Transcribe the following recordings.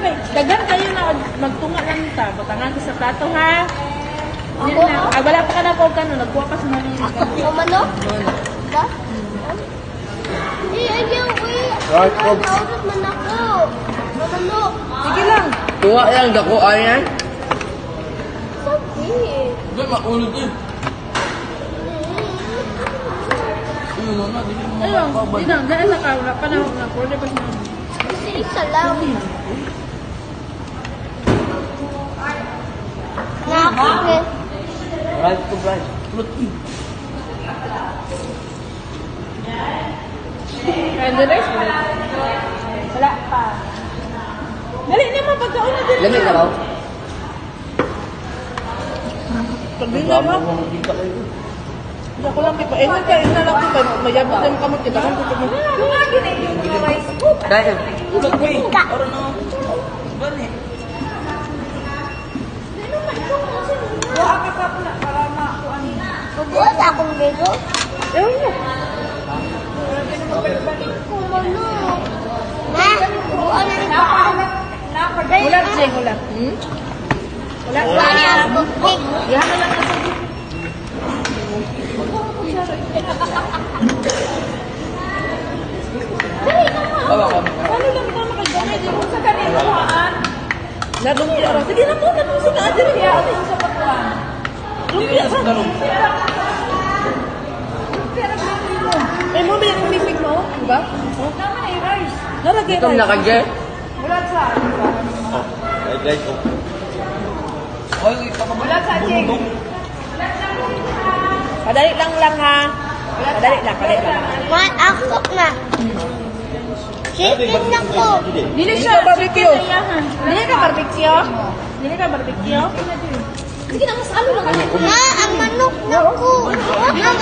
kay daghan kayo na magtunga lang ta. Batangan ko sa plato ha. Ako? Wala pa ka na po kano, nagkuha pa sa manila. O manok? Ba? Ayaw, Right, Bob. Naurot man ako. O manok. Sige lang. Tuwa lang, dako ayan. Sabi. Hindi, maulog eh. Ayun, di na, dahil na ka, wala pa na, pwede pa siya. Kasi isa lang. Nakakagay. Right to right. And the rest, wala pa. Dali naman, pagkaon na din. Lamig na ba? Pagdi na ba? Hindi ako lang kipa. Ingat ka, ingat lang kita. Mayabot na yung kamot. Kita kan tutup mo. Kaya. Ika. Huwag akong bego. Ewan mo. Kumano. Ha? Buwan na rin ba? Ulat, Jeng, ulat. Ulat. Buwan na ang bukig. Yan na lang kasi. Ano lang ito makagana? Di mo sa kanina kuhaan. Nalumpia ra. Sige na po, nalumpia na. Dili ya, ano yung sa patuan. Lumpia sa lumpia. Eh, mo ba yung mimig mo? Diba? Oh, tama na yung rice. Naragay Ito rice. nakagay. Ulat sa ano ba? Guys, oh. Ulat sa Jeng. Padali lang ha. Padali lang. Ako na. Chicken na ko. Dili siya barbecue. Dili ka barbecue? Dili ka barbecue? Sige na, mas ano lang. Ma, ang manok na ko. Ang manok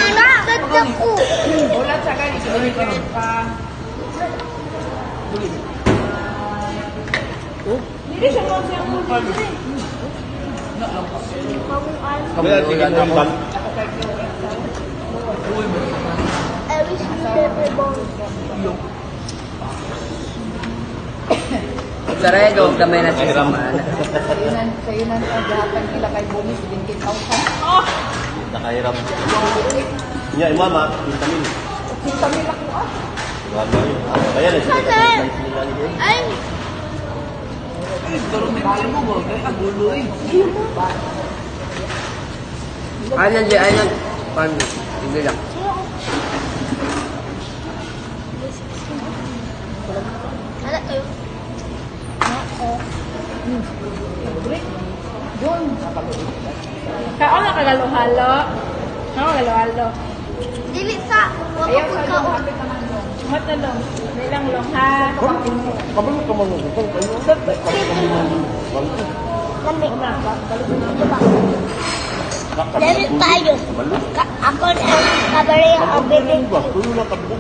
na ko. Ulat sa kani. Dili siya mo siyang barbecue. I wish you never born. Sarado, kamay na siya. Sa'yo na agapan kila kay Bumi, 17,000. Nakahiram. Nya, mama, vitamin. Vitamin ako ah. Wala yun. Kaya na siya. Ay, Ayan, Jay, ayan. Paano? Hindi lang. wala kayo. Doon. Kaya na kagalo-halo. Ano kagalo-halo? Dili sa. Wala ko ka. Mata long. Nilang long ha. Kabalo ka mga ito. Lami. Dili tayo. Ako na ang kabari ang bibig. Tulo na kabalo.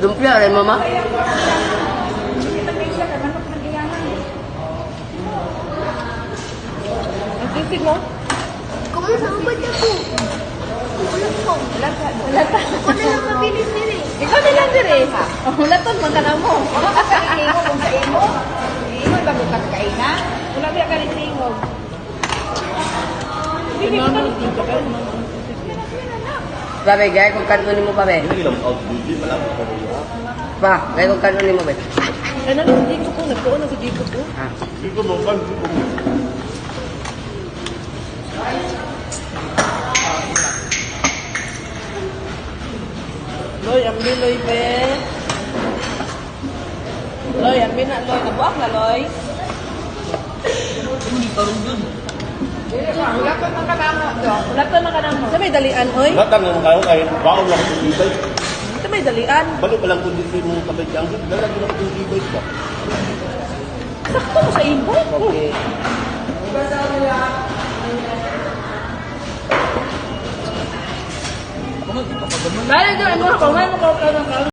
Lumpia rin, mama. Ang sisig mo? Kumusta ang ba't ako? Ulat ko. Ako na lang mabilis-bilis. Ikaw nilang dire. Oh, laton man ka na mo. Sa ingo kung sa ingo. Ingo ba ko kakaina? Wala biya ka rin ingo. Hindi ko man dito ka. Sabi, gaya kung kanunin mo pa, be. Hindi lang out duty pala. Pa, gaya kung kanunin mo, be. Ano lang dito ko nagtuon na sa dito ko. Ha? Iko mo kan. Loy, ambi loy be. Loy, ambi na loy. Nabuak na loy. Ulaton man ka namo. Ulaton man ka namo. Sa may dalian, oy. Natang ng kayo kay baon lang sa tibay. Sa may dalian. Balo pa lang kung dito mo kabay ang gid. Dala gid ako yung tibay ba. Sakto mo sa imo. Okay. Dahil doon, ano, kumain mo ka ng